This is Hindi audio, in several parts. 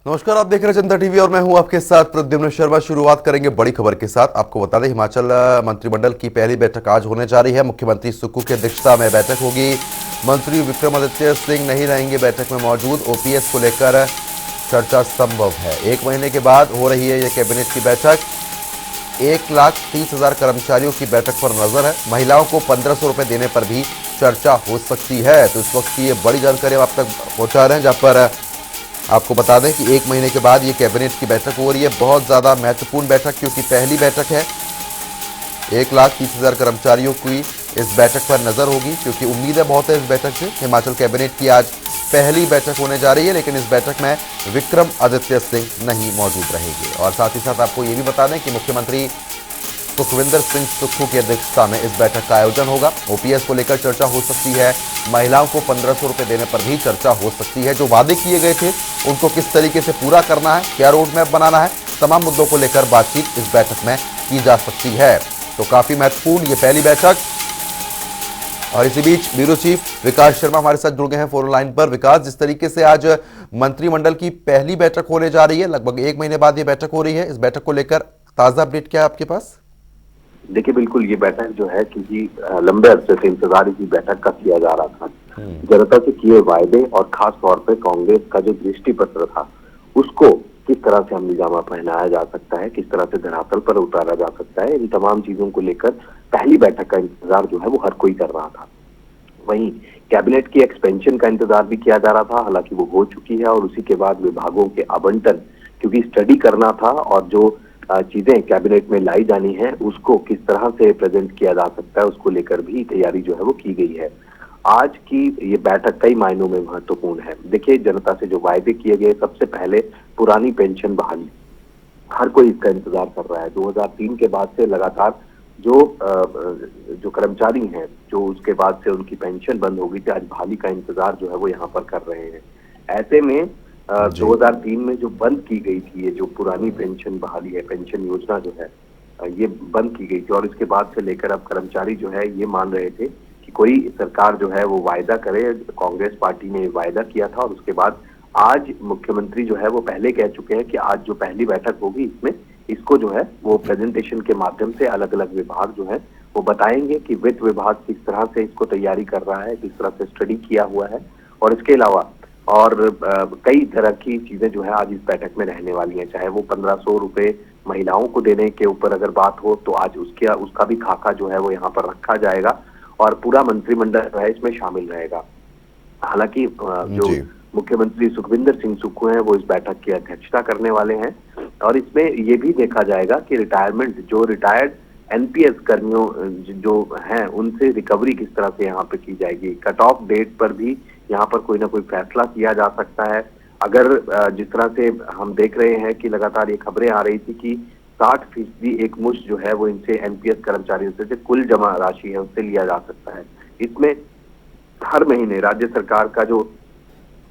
नमस्कार, आप देख रहे हैं जनता टीवी और मैं हूं आपके साथ प्रद्युम्न शर्मा। शुरुआत करेंगे बड़ी खबर के साथ। आपको बता दें, हिमाचल मंत्रिमंडल की पहली बैठक आज होने जा रही है। मुख्यमंत्री सुक्खू की अध्यक्षता में बैठक होगी। मंत्री विक्रमादित्य सिंह नहीं रहेंगे बैठक में मौजूद। ओपीएस को लेकर चर्चा संभव है। 1 महीने के बाद हो रही है यह कैबिनेट की बैठक। 1,30,000 कर्मचारियों की बैठक पर नजर है। महिलाओं को 1,500 रुपए देने पर भी चर्चा हो सकती है। तो इस वक्त की ये बड़ी जानकारी हम आप तक पहुंचा रहे हैं, जहां पर आपको बता दें कि 1 महीने के बाद ये कैबिनेट की बैठक हो रही है। बहुत ज़्यादा महत्वपूर्ण बैठक, क्योंकि पहली बैठक है। 1,30,000 कर्मचारियों की इस बैठक पर नज़र होगी, क्योंकि उम्मीद है बहुत है इस बैठक से। हिमाचल कैबिनेट की आज पहली बैठक होने जा रही है, लेकिन इस बैठक में विक्रमादित्य सिंह नहीं मौजूद रहेंगे। और साथ ही साथ आपको ये भी बता दें कि मुख्यमंत्री सुखविंदर सिंह सुक्खू की अध्यक्षता में इस बैठक का आयोजन होगा। ओपीएस को लेकर चर्चा हो सकती है। महिलाओं को 1,500 रुपए देने पर भी चर्चा हो सकती है। जो वादे किए गए थे उनको किस तरीके से पूरा करना है, क्या रोड मैप बनाना है, तमाम मुद्दों को लेकर बातचीत इस बैठक में की जा सकती है। तो काफी महत्वपूर्ण ये पहली बैठक। और इसी बीच ब्यूरो चीफ विकास शर्मा हमारे साथ जुड़ गए हैं फोन लाइन पर। विकास, जिस तरीके से आज मंत्रिमंडल की पहली बैठक होने जा रही है, लगभग 1 महीने बाद ये बैठक हो रही है, इस बैठक को लेकर ताजा अपडेट क्या है आपके पास? देखिए, बिल्कुल ये बैठक जो है, क्योंकि लंबे अरसे से इंतजार इसी बैठक का किया जा रहा था। जनता से किए वायदे और खास तौर पे कांग्रेस का जो दृष्टि पत्र था, उसको किस तरह से अमलीजामा पहनाया जा सकता है, किस तरह से धरातल पर उतारा जा सकता है, इन तमाम चीजों को लेकर पहली बैठक का इंतजार जो है वो हर कोई कर रहा था। वहीं कैबिनेट की एक्सपेंशन का इंतजार भी किया जा रहा था, हालांकि वो हो चुकी है। और उसी के बाद विभागों के आवंटन, क्योंकि स्टडी करना था और जो चीजें कैबिनेट में लाई जानी है उसको किस तरह से प्रेजेंट किया जा सकता है, उसको लेकर भी तैयारी जो है वो की गई है। आज की ये बैठक कई मायनों में महत्वपूर्ण है। देखिए, जनता से जो वायदे किए गए, सबसे पहले पुरानी पेंशन बहाली, हर कोई इसका इंतजार कर रहा है। 2003 के बाद से लगातार जो कर्मचारी हैं, जो उसके बाद से उनकी पेंशन बंद हो गई थी, आज बहाली का इंतजार जो है वो यहाँ पर कर रहे हैं। ऐसे में 2003 में जो बंद की गई थी, ये जो पुरानी पेंशन बहाली है, पेंशन योजना जो है, ये बंद की गई थी। और इसके बाद से लेकर अब कर्मचारी जो है ये मान रहे थे कि कोई सरकार जो है वो वायदा करे। कांग्रेस पार्टी ने वायदा किया था और उसके बाद आज मुख्यमंत्री जो है वो पहले कह चुके हैं कि आज जो पहली बैठक होगी इसमें इसको जो है वो प्रेजेंटेशन के माध्यम से अलग अलग विभाग जो है वो बताएंगे कि वित्त विभाग किस तरह से इसको तैयारी कर रहा है, किस तरह से स्टडी किया हुआ है। और इसके अलावा और कई तरह की चीजें जो है आज इस बैठक में रहने वाली हैं। चाहे वो 1,500 रुपए महिलाओं को देने के ऊपर अगर बात हो, तो आज उसका भी खाका जो है वो यहाँ पर रखा जाएगा और पूरा मंत्रिमंडल जो है इसमें शामिल रहेगा। हालांकि जो मुख्यमंत्री सुखविंदर सिंह सुक्खू हैं वो इस बैठक की अध्यक्षता करने वाले हैं। और इसमें ये भी देखा जाएगा कि रिटायर्ड एनपीएस कर्मियों जो हैं उनसे रिकवरी किस तरह से यहाँ पे की जाएगी। कट ऑफ डेट पर भी यहाँ पर कोई ना कोई फैसला किया जा सकता है। अगर जिस तरह से हम देख रहे हैं कि लगातार ये खबरें आ रही थी कि 60% एक मुश्त जो है वो इनसे एनपीएस कर्मचारियों से कुल जमा राशि है उससे लिया जा सकता है। इसमें हर महीने राज्य सरकार का जो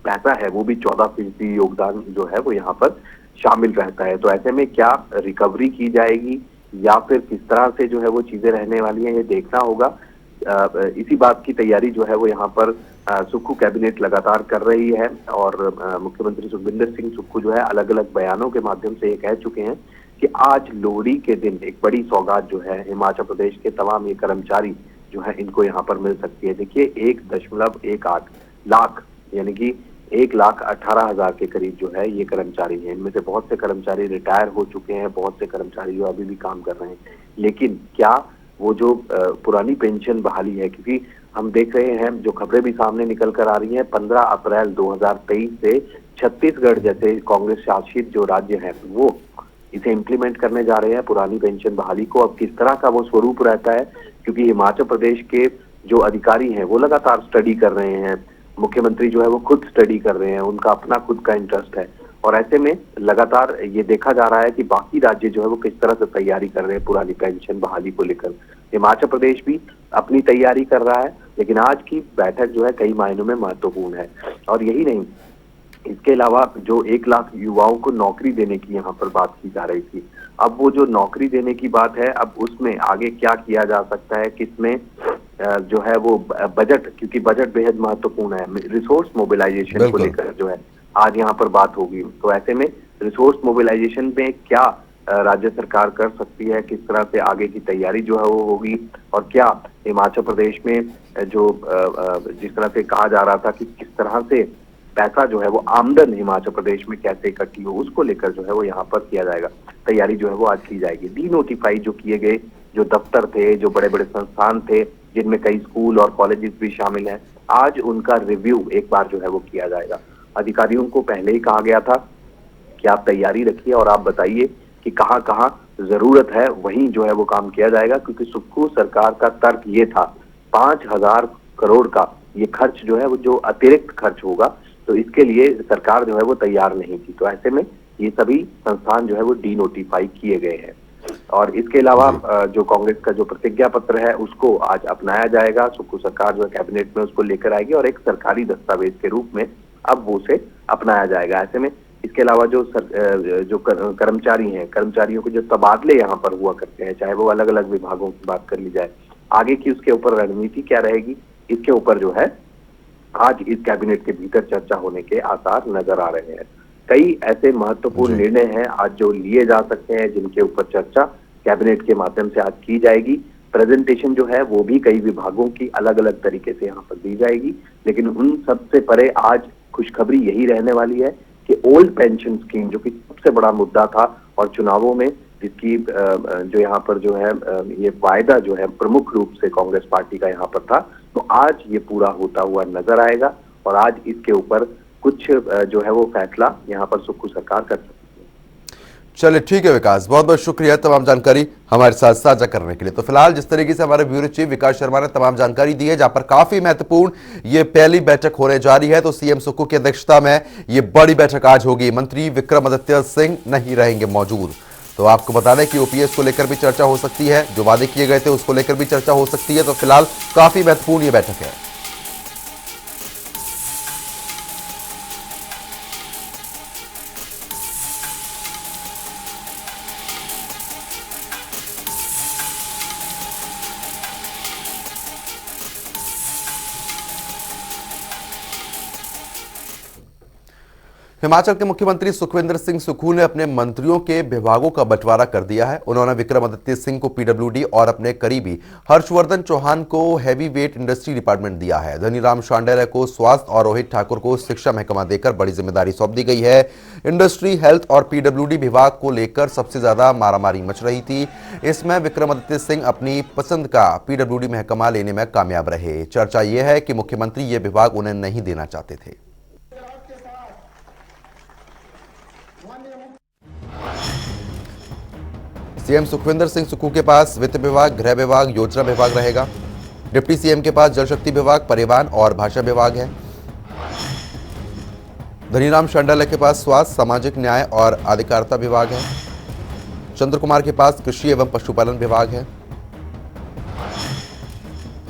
पैसा है वो भी 14% योगदान जो है वो यहाँ पर शामिल रहता है। तो ऐसे में क्या रिकवरी की जाएगी या फिर किस तरह से जो है वो चीजें रहने वाली हैं, ये देखना होगा। इसी बात की तैयारी जो है वो यहाँ पर सुक्खू कैबिनेट लगातार कर रही है। और मुख्यमंत्री सुखविंदर सिंह सुक्खू जो है अलग अलग बयानों के माध्यम से ये कह चुके हैं कि आज लोहड़ी के दिन एक बड़ी सौगात जो है हिमाचल प्रदेश के तमाम ये कर्मचारी जो है इनको यहाँ पर मिल सकती है। देखिए, 1.18 लाख यानी कि 1,18,000 के करीब जो है ये कर्मचारी हैं। इनमें से बहुत से कर्मचारी रिटायर हो चुके हैं, बहुत से कर्मचारी जो अभी भी काम कर रहे हैं। लेकिन क्या वो जो पुरानी पेंशन बहाली है, क्योंकि हम देख रहे हैं जो खबरें भी सामने निकल कर आ रही हैं, 15 अप्रैल 2023 से छत्तीसगढ़ जैसे कांग्रेस शासित जो राज्य है वो इसे इम्प्लीमेंट करने जा रहे हैं पुरानी पेंशन बहाली को। अब किस तरह का वो स्वरूप रहता है, क्योंकि हिमाचल प्रदेश के जो अधिकारी हैं वो लगातार स्टडी कर रहे हैं, मुख्यमंत्री जो है वो खुद स्टडी कर रहे हैं, उनका अपना खुद का इंटरेस्ट है। और ऐसे में लगातार ये देखा जा रहा है कि बाकी राज्य जो है वो किस तरह से तैयारी कर रहे हैं पुरानी पेंशन बहाली को लेकर। हिमाचल प्रदेश भी अपनी तैयारी कर रहा है, लेकिन आज की बैठक जो है कई मायनों में महत्वपूर्ण है। और यही नहीं, इसके अलावा जो 1 लाख युवाओं को नौकरी देने की यहाँ पर बात की जा रही थी, अब वो जो नौकरी देने की बात है, अब उसमें आगे क्या किया जा सकता है, किसमें जो है वो बजट, क्योंकि बजट बेहद महत्वपूर्ण है, रिसोर्स मोबिलाइजेशन को लेकर जो है आज यहाँ पर बात होगी। तो ऐसे में रिसोर्स मोबिलाइजेशन में क्या राज्य सरकार कर सकती है, किस तरह से आगे की तैयारी जो है वो होगी, और क्या हिमाचल प्रदेश में जो जिस तरह से कहा जा रहा था कि किस तरह से पैसा जो है वो आमदन हिमाचल प्रदेश में कैसे इकट्ठी हो, उसको लेकर जो है वो यहाँ पर किया जाएगा। तैयारी जो है वो आज की जाएगी। डी नोटिफाई जो किए गए जो दफ्तर थे, जो बड़े बड़े संस्थान थे, जिनमें कई स्कूल और कॉलेजेस भी शामिल हैं, आज उनका रिव्यू एक बार जो है वो किया जाएगा। अधिकारियों को पहले ही कहा गया था कि आप तैयारी रखिए और आप बताइए कि कहाँ कहाँ जरूरत है, वहीं जो है वो काम किया जाएगा। क्योंकि सुक्खू सरकार का तर्क ये था 5,000 करोड़ का ये खर्च जो है वो जो अतिरिक्त खर्च होगा, तो इसके लिए सरकार जो है वो तैयार नहीं थी। तो ऐसे में ये सभी संस्थान जो है वो डी नोटिफाई किए गए हैं। और इसके अलावा जो कांग्रेस का जो प्रतिज्ञा पत्र है उसको आज अपनाया जाएगा। सुक्खू सरकार जो है कैबिनेट में उसको लेकर आएगी और एक सरकारी दस्तावेज के रूप में अब वो उसे अपनाया जाएगा। ऐसे में इसके अलावा जो कर्मचारी हैं, कर्मचारियों के जो तबादले यहाँ पर हुआ करते हैं, चाहे वो अलग अलग विभागों की बात कर ली जाए, आगे की उसके ऊपर रणनीति क्या रहेगी, इसके ऊपर जो है आज इस कैबिनेट के भीतर चर्चा होने के आसार नजर आ रहे हैं। कई ऐसे महत्वपूर्ण निर्णय हैं आज जो लिए जा सकते हैं, जिनके ऊपर चर्चा कैबिनेट के माध्यम से आज की जाएगी। प्रेजेंटेशन जो है वो भी कई विभागों की अलग अलग तरीके से यहाँ पर दी जाएगी। लेकिन उन सबसे परे आज खुशखबरी यही रहने वाली है कि ओल्ड पेंशन स्कीम, जो कि सबसे बड़ा मुद्दा था और चुनावों में जिसकी जो यहाँ पर जो है ये वायदा जो है प्रमुख रूप से कांग्रेस पार्टी का यहाँ पर था, तो आज ये पूरा होता हुआ नजर आएगा। और आज इसके ऊपर कुछ जो है वो फैसला यहाँ पर सुक्खू सरकार कर सकती है। चलिए ठीक है विकास, बहुत बहुत शुक्रिया तमाम जानकारी हमारे साथ साझा करने के लिए। तो फिलहाल जिस तरीके से हमारे ब्यूरो चीफ विकास शर्मा ने तमाम जानकारी दी है, जहां पर काफी महत्वपूर्ण ये पहली बैठक होने जा रही है, तो सीएम सुक्खू की अध्यक्षता में ये बड़ी बैठक आज होगी। मंत्री विक्रमादित्य सिंह नहीं रहेंगे मौजूद। तो आपको बता दें कि ओपीएस को लेकर भी चर्चा हो सकती है, जो वादे किए गए थे उसको लेकर भी चर्चा हो सकती है। तो फिलहाल काफी महत्वपूर्ण ये बैठक है। हिमाचल के मुख्यमंत्री सुखविंदर सिंह सुक्खू ने अपने मंत्रियों के विभागों का बंटवारा कर दिया है। उन्होंने विक्रमादित्य सिंह को पीडब्ल्यूडी और अपने करीबी हर्षवर्धन चौहान को हैवी वेट इंडस्ट्री डिपार्टमेंट दिया है। धनीराम शांडिल्य को स्वास्थ्य और रोहित ठाकुर को शिक्षा महकमा देकर बड़ी जिम्मेदारी सौंप दी गई है। इंडस्ट्री, हेल्थ और पीडब्ल्यूडी विभाग को लेकर सबसे ज्यादा मारामारी मच रही थी। इसमें विक्रमादित्य सिंह अपनी पसंद का पीडब्ल्यूडी महकमा लेने में कामयाब रहे। चर्चा यह है कि मुख्यमंत्री ये विभाग उन्हें नहीं देना चाहते थे। सीएम सुखविंदर सिंह सुक्खू के पास वित्त विभाग, गृह विभाग, योजना विभाग रहेगा। डिप्टी सीएम के पास जल शक्ति विभाग, परिवहन और भाषा विभाग है। धनीराम शांडिल्य के पास स्वास्थ्य, सामाजिक न्याय और अधिकारिता विभाग है। चंद्र कुमार के पास कृषि एवं पशुपालन विभाग है।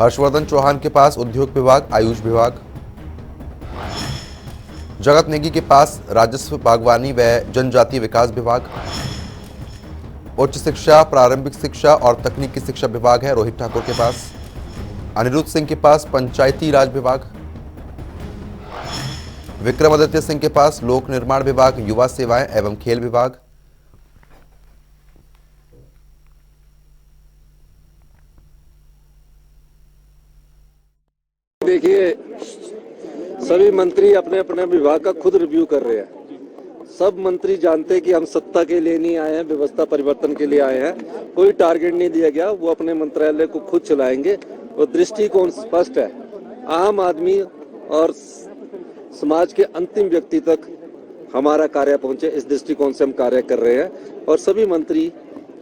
हर्षवर्धन चौहान के पास उद्योग विभाग, आयुष विभाग। जगत नेगी के पास राजस्व, बागवानी व जनजातीय विकास विभाग। उच्च शिक्षा, प्रारंभिक शिक्षा और तकनीकी शिक्षा विभाग है रोहित ठाकुर के पास। अनिरुद्ध सिंह के पास पंचायती राज विभाग। विक्रमादित्य सिंह के पास लोक निर्माण विभाग, युवा सेवाएं एवं खेल विभाग। देखिए, सभी मंत्री अपने अपने विभाग का खुद रिव्यू कर रहे हैं। सब मंत्री जानते हैं कि हम सत्ता के लिए नहीं आए हैं, व्यवस्था परिवर्तन के लिए आए हैं। कोई टारगेट नहीं दिया गया, वो अपने मंत्रालय को खुद चलाएंगे और दृष्टिकोण स्पष्ट है। आम आदमी और समाज के अंतिम व्यक्ति तक हमारा कार्य पहुंचे, इस दृष्टिकोण से हम कार्य कर रहे हैं। और सभी मंत्री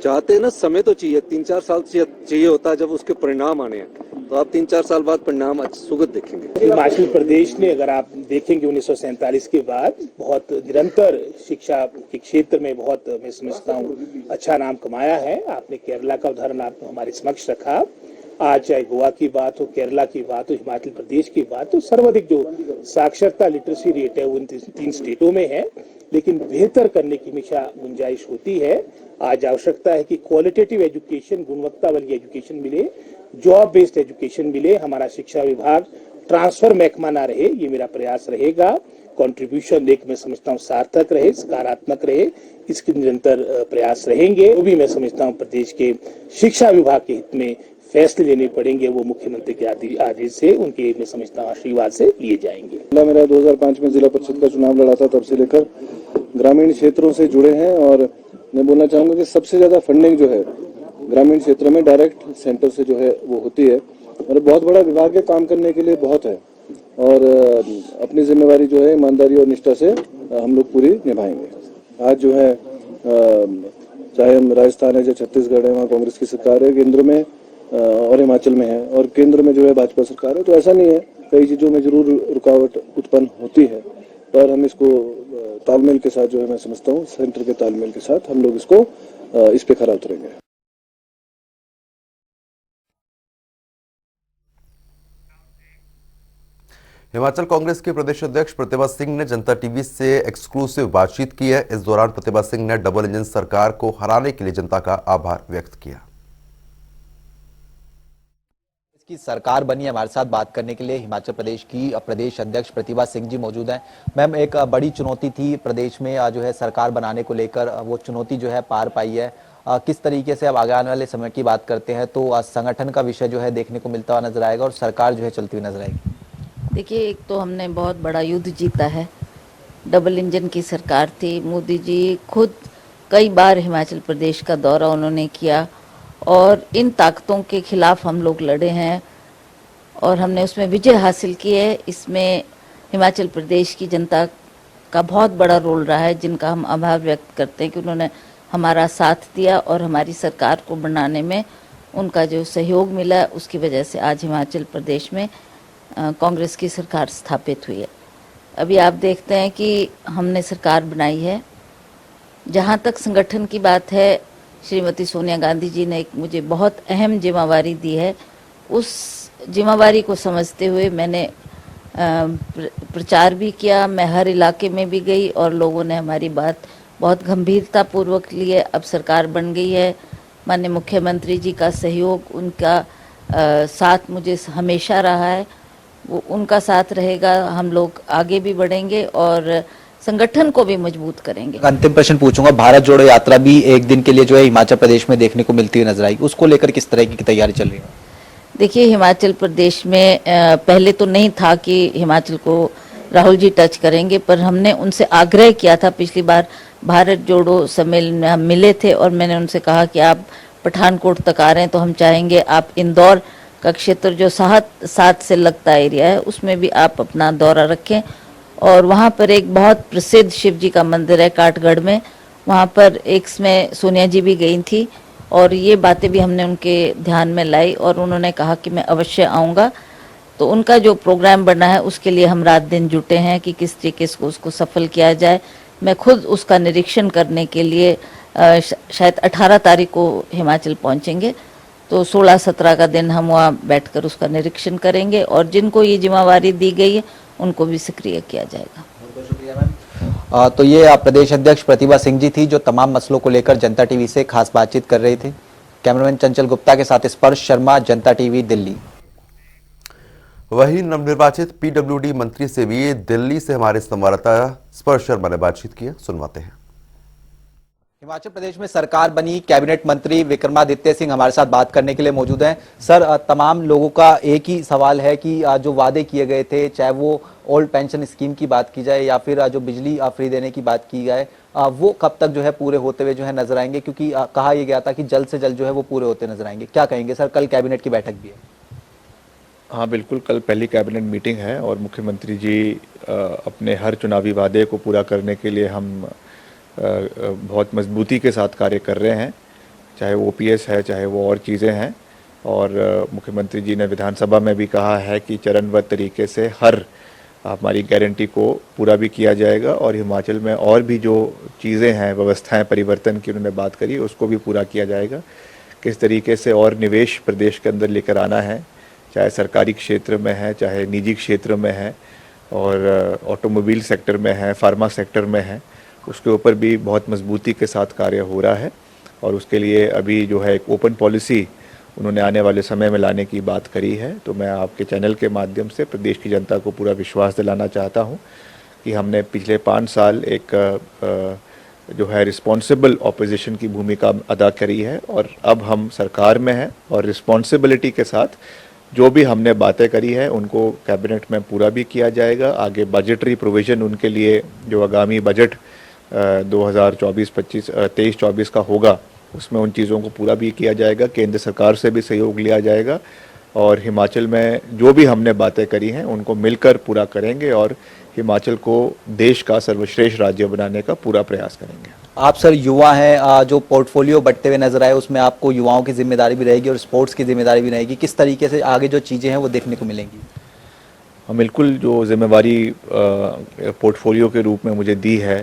चाहते हैं ना, समय तो चाहिए, 3-4 साल चाहिए होता है जब उसके परिणाम आने हैं, तो आप 3-4 साल बाद परिणाम सुगत देखेंगे। हिमाचल प्रदेश ने, अगर आप देखेंगे 1947 के बाद बहुत निरंतर शिक्षा के क्षेत्र में बहुत, मैं समझता हूँ, अच्छा नाम कमाया है। आपने केरला का उदाहरण आप हमारे समक्ष रखा। आज चाहे गोवा की बात हो, केरला की बात हो, हिमाचल प्रदेश की बात हो, सर्वाधिक जो साक्षरता लिटरेसी रेट है वो इन 3 स्टेटों में है। लेकिन बेहतर करने की हमेशा गुंजाइश होती है। आज आवश्यकता है कि क्वालिटेटिव एजुकेशन, गुणवत्ता वाली एजुकेशन मिले, जॉब बेस्ड एजुकेशन मिले। हमारा शिक्षा विभाग ट्रांसफर महकमा ना रहे, ये मेरा प्रयास रहेगा। कंट्रीब्यूशन एक मैं समझता हूँ सार्थक रहे, सकारात्मक रहे, इसके निरंतर प्रयास रहेंगे। वो भी मैं समझता हूँ प्रदेश के शिक्षा विभाग के हित में फैसले लेने पड़ेंगे, वो मुख्यमंत्री के आदेश से, उनके मैं समझता हूँ आशीर्वाद से लिए जाएंगे। मेरा 2005 में जिला परिषद का चुनाव लड़ा था, तब से लेकर ग्रामीण क्षेत्रों से जुड़े हैं और मैं बोलना चाहूंगा कि सबसे ज्यादा फंडिंग जो है ग्रामीण क्षेत्र में डायरेक्ट सेंटर से जो है वो होती है और बहुत बड़ा विभाग है, काम करने के लिए बहुत है और अपनी जिम्मेवारी जो है ईमानदारी और निष्ठा से हम लोग पूरी निभाएंगे। आज जो है चाहे हम राजस्थान है, जो छत्तीसगढ़ है, वहाँ कांग्रेस की सरकार है, केंद्र में और हिमाचल में है और केंद्र में जो है भाजपा सरकार है, तो ऐसा नहीं है, कई चीजों में जरूर रुकावट उत्पन्न होती है पर हम इसको तालमेल के साथ जो है मैं समझता हूँ सेंटर के तालमेल के साथ हम लोग इसको इस पे खरा उतरेंगे। हिमाचल कांग्रेस के प्रदेश अध्यक्ष प्रतिभा सिंह ने जनता टीवी से एक्सक्लूसिव बातचीत की है। इस दौरान प्रतिभा सिंह ने डबल इंजन सरकार को हराने के लिए जनता का आभार व्यक्त किया। की सरकार बनी है, हमारे साथ बात करने के लिए हिमाचल प्रदेश की प्रदेश अध्यक्ष प्रतिभा सिंह जी मौजूद हैं। मैम, एक बड़ी चुनौती थी प्रदेश में जो है सरकार बनाने को लेकर, वो चुनौती जो है पार पाई है। किस तरीके से अब आगे आने वाले समय की बात करते हैं तो संगठन का विषय जो है देखने को मिलता हुआ नजर आएगा और सरकार जो है चलती हुई नजर आएगी। देखिए, एक तो हमने बहुत बड़ा युद्ध जीता है, डबल इंजन की सरकार थी। मोदी जी खुद कई बार हिमाचल प्रदेश का दौरा उन्होंने किया और इन ताकतों के खिलाफ हम लोग लड़े हैं और हमने उसमें विजय हासिल की है। इसमें हिमाचल प्रदेश की जनता का बहुत बड़ा रोल रहा है, जिनका हम आभार व्यक्त करते हैं कि उन्होंने हमारा साथ दिया और हमारी सरकार को बनाने में उनका जो सहयोग मिला है, उसकी वजह से आज हिमाचल प्रदेश में कांग्रेस की सरकार स्थापित हुई है। अभी आप देखते हैं कि हमने सरकार बनाई है। जहाँ तक संगठन की बात है, श्रीमती सोनिया गांधी जी ने एक मुझे बहुत अहम जिम्मेवारी दी है। उस जिम्मेवारी को समझते हुए मैंने प्रचार भी किया, मैं हर इलाके में भी गई और लोगों ने हमारी बात बहुत गंभीरता पूर्वक ली है। अब सरकार बन गई है, माननीय मुख्यमंत्री जी का सहयोग, उनका साथ मुझे हमेशा रहा है, वो उनका साथ रहेगा। हम लोग आगे भी बढ़ेंगे और संगठन को भी मजबूत करेंगे। अंतिम प्रश्न पूछूंगा, भारत जोड़ो यात्रा भी एक दिन के लिए जो है हिमाचल प्रदेश में देखने को मिलती हुई नजर आएगी, उसको लेकर किस तरह की तैयारी चल रही है? देखिए, हिमाचल प्रदेश में पहले तो नहीं था कि हिमाचल को राहुल जी टच करेंगे, पर हमने उनसे आग्रह किया था। पिछली बार भारत जोड़ो सम्मेलन में हम मिले थे और मैंने उनसे कहा कि आप पठानकोट तक आ रहे हैं तो हम चाहेंगे आप इंदौर का क्षेत्र जो साथ से लगता एरिया है उसमें भी आप अपना दौरा रखें। और वहाँ पर एक बहुत प्रसिद्ध शिव जी का मंदिर है काठगढ़ में, वहाँ पर एक में सोनिया जी भी गई थी और ये बातें भी हमने उनके ध्यान में लाई और उन्होंने कहा कि मैं अवश्य आऊँगा। तो उनका जो प्रोग्राम बना है उसके लिए हम रात दिन जुटे हैं कि किस तरीके से उसको सफल किया जाए। मैं खुद उसका निरीक्षण करने के लिए शायद 18 तारीख को हिमाचल पहुँचेंगे, तो 16-17 का दिन हम वहाँ बैठकर उसका निरीक्षण करेंगे और जिनको ये जिम्मेवारी दी गई है उनको भी सक्रिय किया जाएगा। बहुत शुक्रिया मैम। तो ये प्रदेश अध्यक्ष प्रतिभा सिंह जी थी जो तमाम मसलों को लेकर जनता टीवी से खास बातचीत कर रही थी। कैमरामैन चंचल गुप्ता के साथ स्पर्श शर्मा, जनता टीवी, दिल्ली। वही नवनिर्वाचित पीडब्ल्यूडी मंत्री से भी दिल्ली से हमारे संवाददाता स्पर्श शर्मा ने बातचीत की, सुनवाते हैं। हिमाचल प्रदेश में सरकार बनी, कैबिनेट मंत्री विक्रमादित्य सिंह हमारे साथ बात करने के लिए मौजूद हैं। सर, तमाम लोगों का एक ही सवाल है कि जो वादे किए गए थे, चाहे वो ओल्ड पेंशन स्कीम की बात की जाए या फिर जो बिजली फ्री देने की बात की जाए, वो कब तक जो है पूरे होते हुए जो है नजर आएंगे? क्योंकि कहा यह गया था कि जल्द से जल्द जो है वो पूरे होते नजर आएंगे। क्या कहेंगे सर? कल कैबिनेट की बैठक भी है। हाँ बिल्कुल, कल पहली कैबिनेट मीटिंग है और मुख्यमंत्री जी अपने हर चुनावी वादे को पूरा करने के लिए हम बहुत मजबूती के साथ कार्य कर रहे हैं, चाहे वो ओपीएस है, चाहे वो और चीज़ें हैं। और मुख्यमंत्री जी ने विधानसभा में भी कहा है कि चरणबद्ध तरीके से हर हमारी गारंटी को पूरा भी किया जाएगा और हिमाचल में और भी जो चीज़ें हैं, व्यवस्थाएं परिवर्तन की उन्होंने बात करी, उसको भी पूरा किया जाएगा। किस तरीके से और निवेश प्रदेश के अंदर लेकर आना है, चाहे सरकारी क्षेत्र में है, चाहे निजी क्षेत्र में है और ऑटोमोबाइल सेक्टर में है, फार्मा सेक्टर में है, उसके ऊपर भी बहुत मजबूती के साथ कार्य हो रहा है। और उसके लिए अभी जो है एक ओपन पॉलिसी उन्होंने आने वाले समय में लाने की बात करी है। तो मैं आपके चैनल के माध्यम से प्रदेश की जनता को पूरा विश्वास दिलाना चाहता हूँ कि हमने पिछले 5 साल एक जो है रिस्पॉन्सिबल ऑपोजिशन की भूमिका अदा करी है और अब हम सरकार में हैं और रिस्पॉन्सिबिलिटी के साथ जो भी हमने बातें करी है उनको कैबिनेट में पूरा भी किया जाएगा। आगे बजटरी प्रोविज़न उनके लिए जो आगामी बजट 2023-24 का होगा उसमें उन चीज़ों को पूरा भी किया जाएगा। केंद्र सरकार से भी सहयोग लिया जाएगा और हिमाचल में जो भी हमने बातें करी हैं उनको मिलकर पूरा करेंगे और हिमाचल को देश का सर्वश्रेष्ठ राज्य बनाने का पूरा प्रयास करेंगे। आप सर युवा हैं, जो पोर्टफोलियो बढ़ते हुए नजर आए उसमें आपको युवाओं की जिम्मेदारी भी रहेगी और स्पोर्ट्स की जिम्मेदारी भी रहेगी। किस तरीके से आगे जो चीज़ें हैं वो देखने को मिलेंगी? हाँ, बिल्कुल जो जिम्मेवारी पोर्टफोलियो के रूप में मुझे दी है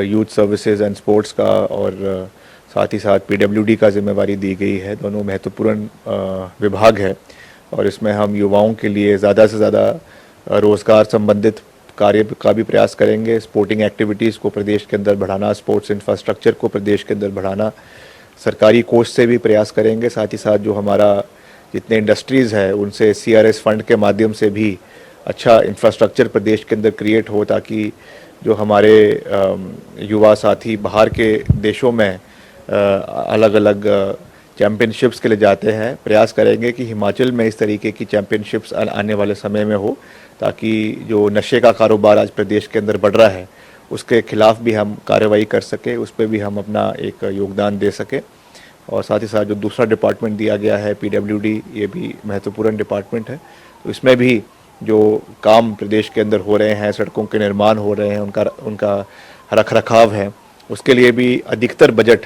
यूथ सर्विसेज एंड स्पोर्ट्स का और साथ ही साथ पीडब्ल्यूडी का जिम्मेवारी दी गई है। दोनों महत्वपूर्ण विभाग है और इसमें हम युवाओं के लिए ज़्यादा से ज़्यादा रोज़गार संबंधित कार्य का भी प्रयास करेंगे। स्पोर्टिंग एक्टिविटीज़ को प्रदेश के अंदर बढ़ाना, स्पोर्ट्स इंफ्रास्ट्रक्चर को प्रदेश के अंदर बढ़ाना, सरकारी कोष से भी प्रयास करेंगे। साथ ही साथ जो हमारा जितने इंडस्ट्रीज़ है उनसे CRS फंड के माध्यम से भी अच्छा इंफ्रास्ट्रक्चर प्रदेश के अंदर क्रिएट हो ताकि जो हमारे युवा साथी बाहर के देशों में अलग अलग चैम्पियनशिप्स के लिए जाते हैं, प्रयास करेंगे कि हिमाचल में इस तरीके की चैम्पियनशिप्स आने वाले समय में हो ताकि जो नशे का कारोबार आज प्रदेश के अंदर बढ़ रहा है उसके खिलाफ भी हम कार्रवाई कर सके, उस पर भी हम अपना एक योगदान दे सके। और साथ ही साथ जो दूसरा डिपार्टमेंट दिया गया है पीडब्ल्यूडी, ये भी महत्वपूर्ण डिपार्टमेंट है। तो इसमें भी जो काम प्रदेश के अंदर हो रहे हैं, सड़कों के निर्माण हो रहे हैं, उनका रख रखाव है, उसके लिए भी अधिकतर बजट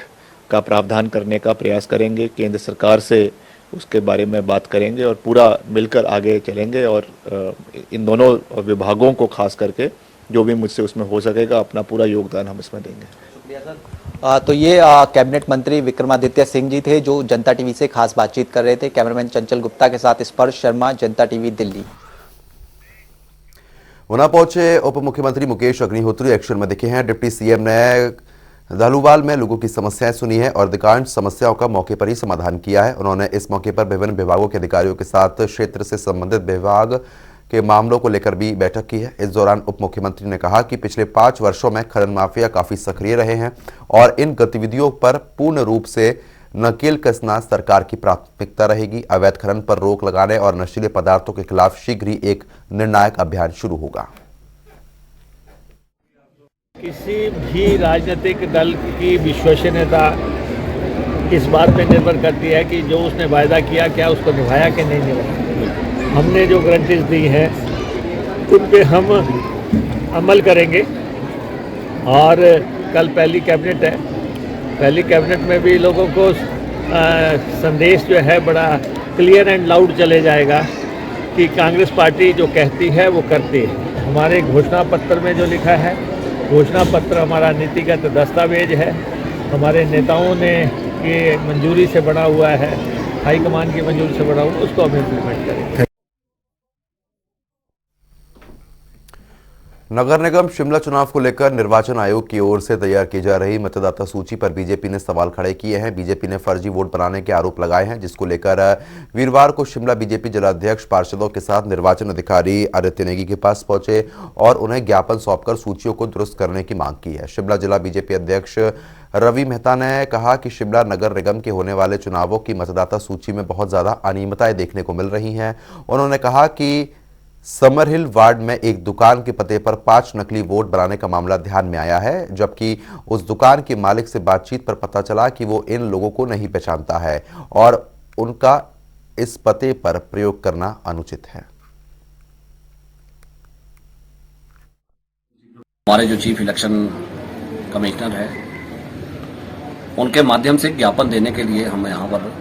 का प्रावधान करने का प्रयास करेंगे। केंद्र सरकार से उसके बारे में बात करेंगे और पूरा मिलकर आगे चलेंगे और इन दोनों विभागों को खास करके जो भी मुझसे उसमें हो सकेगा अपना पूरा योगदान हम इसमें देंगे। शुक्रिया सर। तो ये कैबिनेट मंत्री विक्रमादित्य सिंह जी थे जो जनता टीवी से खास बातचीत कर रहे थे। कैमरामैन चंचल गुप्ता के साथ स्पर्श शर्मा, जनता टीवी, दिल्ली। ऊना पहुंचे उप मुख्यमंत्री मुकेश अग्निहोत्री एक्शन में दिखे हैं। डिप्टी सीएम ने धालूवाल में लोगों की समस्याएं सुनी है और अधिकांश समस्याओं का मौके पर ही समाधान किया है। उन्होंने इस मौके पर विभिन्न विभागों के अधिकारियों के साथ क्षेत्र से संबंधित विभाग के मामलों को लेकर भी बैठक की है। इस दौरान उप मुख्यमंत्री ने कहा कि पिछले 5 वर्षों में खनन माफिया काफी सक्रिय रहे हैं और इन गतिविधियों पर पूर्ण रूप से नकेल कसना सरकार की प्राथमिकता रहेगी। अवैध खनन पर रोक लगाने और नशीले पदार्थों के खिलाफ शीघ्र ही एक निर्णायक अभियान शुरू होगा। किसी भी राजनीतिक दल की विश्वसनीयता इस बात पे निर्भर करती है कि जो उसने वायदा किया क्या उसको निभाया कि नहीं निभाया। हमने जो गारंटीज दी हैं उन पे हम अमल करेंगे और कल पहली कैबिनेट है। पहली कैबिनेट में भी लोगों को संदेश जो है बड़ा क्लियर एंड लाउड चले जाएगा कि कांग्रेस पार्टी जो कहती है वो करती है। हमारे घोषणा पत्र में जो लिखा है, घोषणा पत्र हमारा नीतिगत दस्तावेज है, हमारे नेताओं ने की मंजूरी से बना हुआ है, हाईकमान की मंजूरी से बना हुआ, उसको हम इम्प्लीमेंट करेंगे। नगर निगम शिमला चुनाव को लेकर निर्वाचन आयोग की ओर से तैयार की जा रही मतदाता सूची पर बीजेपी ने सवाल खड़े किए हैं। बीजेपी ने फर्जी वोट बनाने के आरोप लगाए हैं, जिसको लेकर वीरवार को शिमला बीजेपी जिलाध्यक्ष पार्षदों के साथ निर्वाचन अधिकारी आदित्य नेगी के पास पहुंचे और उन्हें ज्ञापन सौंपकर सूचियों को दुरुस्त करने की मांग की है। शिमला जिला बीजेपी अध्यक्ष रवि मेहता ने कहा कि शिमला नगर निगम के होने वाले चुनावों की मतदाता सूची में बहुत ज्यादा अनियमितताएं देखने को मिल रही हैं। उन्होंने कहा कि समरहिल वार्ड में एक दुकान के पते पर 5 नकली वोट बनाने का मामला ध्यान में आया है, जबकि उस दुकान के मालिक से बातचीत पर पता चला कि वो इन लोगों को नहीं पहचानता है और उनका इस पते पर प्रयोग करना अनुचित है। हमारे जो चीफ इलेक्शन कमिश्नर है उनके माध्यम से ज्ञापन देने के लिए हम यहाँ पर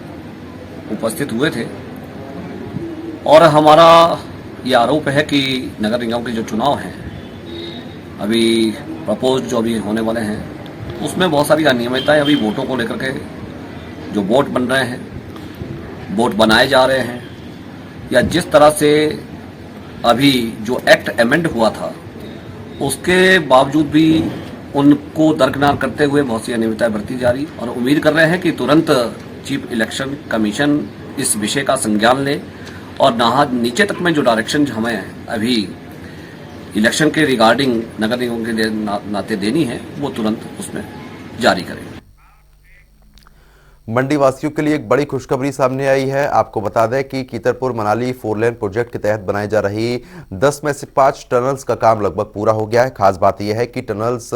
उपस्थित हुए थे और हमारा ये आरोप है कि नगर निगम के जो चुनाव हैं अभी प्रपोज जो अभी होने वाले हैं उसमें बहुत सारी अनियमितताएं अभी वोटों को लेकर के जो वोट बन रहे हैं, वोट बनाए जा रहे हैं या जिस तरह से अभी जो एक्ट अमेंड हुआ था उसके बावजूद भी उनको दरकिनार करते हुए बहुत सी अनियमितताएं बरती जा रही और उम्मीद कर रहे हैं कि तुरंत चीफ इलेक्शन कमीशन इस विषय का संज्ञान ले और नीचे तक में जो डायरेक्शन हमें अभी इलेक्शन के रिगार्डिंग नगर निगम के नाते देनी है वो तुरंत उसमें जारी करें। मंडी वासियों के लिए एक बड़ी खुशखबरी सामने आई है। आपको बता दें कि कीतरपुर मनाली 4 लेन प्रोजेक्ट के तहत बनाई जा रही 10 में से 5 टनल्स का काम लगभग पूरा हो गया है। खास बात यह है कि टनल्स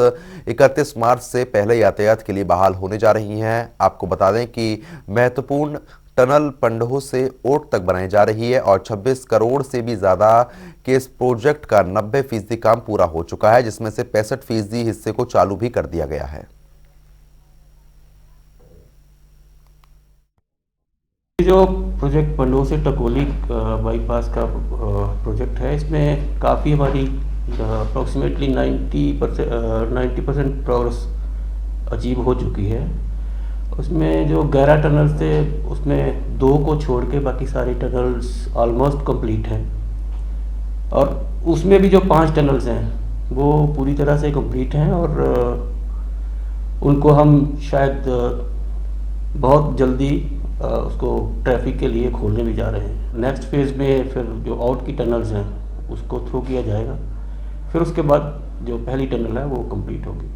31 मार्च से पहले यातायात के लिए बहाल होने जा रही हैं। आपको बता दें कि महत्वपूर्ण टनल पंडोह से ओट तक बनाई जा रही है और 26 करोड़ से भी ज्यादा के इस प्रोजेक्ट का 90% काम पूरा हो चुका है, जिसमें से 65% हिस्से को चालू भी कर दिया गया है। जो प्रोजेक्ट पंडोह से टकोली बाईपास का प्रोजेक्ट है, इसमें काफ़ी हमारी अप्रॉक्सीमेटली 90% प्रोग्रेस अचीव हो चुकी है। उसमें जो 11 टनल्स थे उसमें 2 को छोड़ के बाकी सारे टनल्स ऑलमोस्ट कंप्लीट हैं और उसमें भी जो 5 टनल्स हैं वो पूरी तरह से कंप्लीट हैं और उनको हम शायद बहुत जल्दी उसको ट्रैफिक के लिए खोलने भी जा रहे हैं। नेक्स्ट फेज़ में फिर जो आउट की टनल्स हैं उसको थ्रू किया जाएगा, फिर उसके बाद जो पहली टनल है वो कंप्लीट होगी।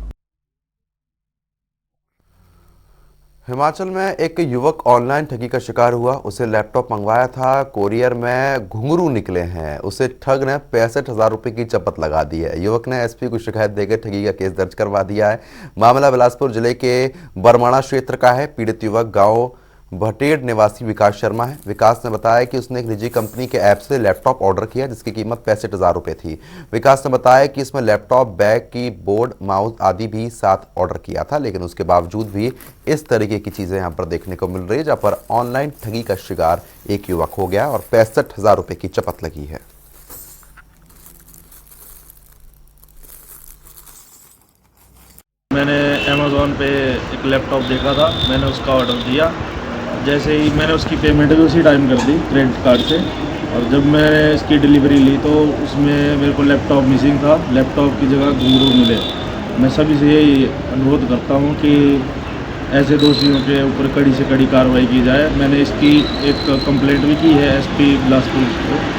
हिमाचल में एक युवक ऑनलाइन ठगी का शिकार हुआ। उसे लैपटॉप मंगवाया था, कोरियर में घुंघरू निकले हैं। उसे ठग ने 65,000 रुपये की चपत लगा दी है। युवक ने एसपी को शिकायत देकर ठगी का केस दर्ज करवा दिया है। मामला बिलासपुर जिले के बरमाणा क्षेत्र का है। पीड़ित युवक गांव भटेड़ निवासी विकास शर्मा है। विकास ने बताया कि उसने एक निजी कंपनी के ऐप से लैपटॉप ऑर्डर किया जिसकी कीमत 65,000 रुपये थी। विकास ने बताया कि इसमें लैपटॉप, बैग, कीबोर्ड, माउस आदि भी साथ ऑर्डर किया था, लेकिन उसके बावजूद भी इस तरीके की चीजें यहां पर देखने को मिल रही है, जहां पर ऑनलाइन ठगी का शिकार एक युवक हो गया और 65,000 रुपये की चपत लगी है। मैंने अमेज़ॉन पे एक लैपटॉप देखा था, मैंने उसका ऑर्डर दिया। जैसे ही मैंने उसकी पेमेंट भी उसी टाइम कर दी क्रेडिट कार्ड से, और जब मैंने इसकी डिलीवरी ली तो उसमें मेरे को लैपटॉप मिसिंग था। लैपटॉप की जगह घुंघरू मिले। मैं सभी से यही अनुरोध करता हूं कि ऐसे दोषियों के ऊपर कड़ी से कड़ी कार्रवाई की जाए। मैंने इसकी एक कंप्लेंट भी की है एसपी बिलासपुर को।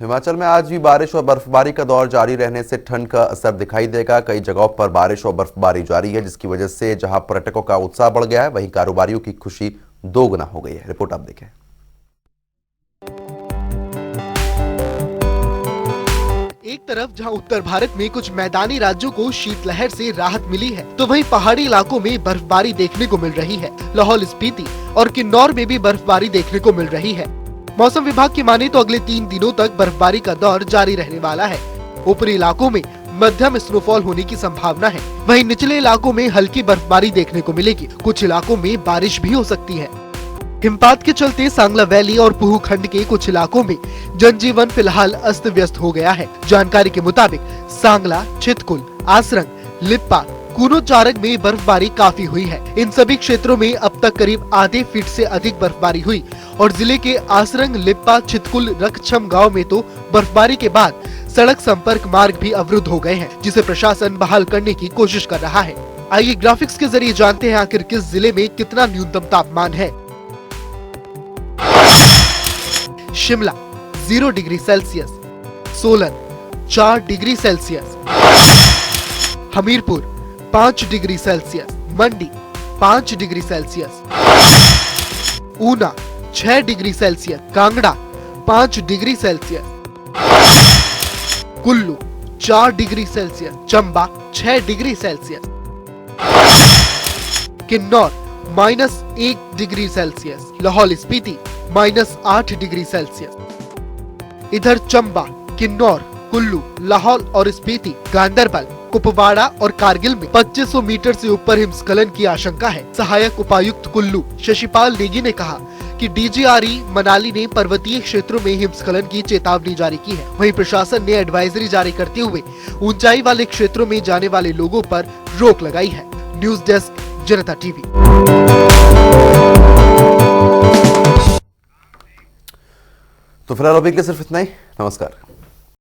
हिमाचल में आज भी बारिश और बर्फबारी का दौर जारी रहने से ठंड का असर दिखाई देगा। कई जगहों पर बारिश और बर्फबारी जारी है, जिसकी वजह से जहां पर्यटकों का उत्साह बढ़ गया है, वहीं कारोबारियों की खुशी दोगुना हो गई है। रिपोर्ट आप देखें। एक तरफ जहां उत्तर भारत में कुछ मैदानी राज्यों को शीतलहर से राहत मिली है, तो वहीं पहाड़ी इलाकों में बर्फबारी देखने को मिल रही है। लाहौल स्पीति और किन्नौर में भी बर्फबारी देखने को मिल रही है। मौसम विभाग की माने तो अगले 3 दिनों तक बर्फबारी का दौर जारी रहने वाला है। ऊपरी इलाकों में मध्यम स्नोफॉल होने की संभावना है, वहीं निचले इलाकों में हल्की बर्फबारी देखने को मिलेगी। कुछ इलाकों में बारिश भी हो सकती है। हिमपात के चलते सांगला वैली और पुह खंड के कुछ इलाकों में जनजीवन फिलहाल अस्त व्यस्त हो गया है। जानकारी के मुताबिक सांगला, छितकुल, आसरंग, लिप्पा, कूनो चारग में बर्फबारी काफी हुई है। इन सभी क्षेत्रों में अब तक करीब आधे फीट से अधिक बर्फबारी हुई और जिले के आसरंग, लिप्पा, छितकुल, रखछम गांव में तो बर्फबारी के बाद सड़क संपर्क मार्ग भी अवरुद्ध हो गए हैं, जिसे प्रशासन बहाल करने की कोशिश कर रहा है। आइए ग्राफिक्स के जरिए जानते हैं आखिर किस जिले में कितना न्यूनतम तापमान है। Shimla 0 degree Celsius, Solan 4 degree Celsius, Hamirpur 5 degree Celsius, Mandi 5 degree Celsius, Una 6 degree Celsius, Kangra 5 degree Celsius, Kullu 4 degree Celsius, Chamba 6 degree Celsius, Kinnaur -1 degree Celsius, Lahaul Spiti -8 degree Celsius. इधर चंबा, किन्नौर, कुल्लू, लाहौल और स्पीति, गांदरबल, कुपवाड़ा और कारगिल में 2500 मीटर से ऊपर हिमस्खलन की आशंका है। सहायक उपायुक्त कुल्लू शशिपाल नेगी ने कहा कि डीजीआरई मनाली ने पर्वतीय क्षेत्रों में हिमस्खलन की चेतावनी जारी की है। वहीं प्रशासन ने एडवाइजरी जारी करते हुए ऊंचाई वाले क्षेत्रों में जाने वाले लोगों पर रोक लगाई है। न्यूज डेस्क, जनता टीवी। तो फिलहाल अभी के लिए सिर्फ इतना ही। नमस्कार।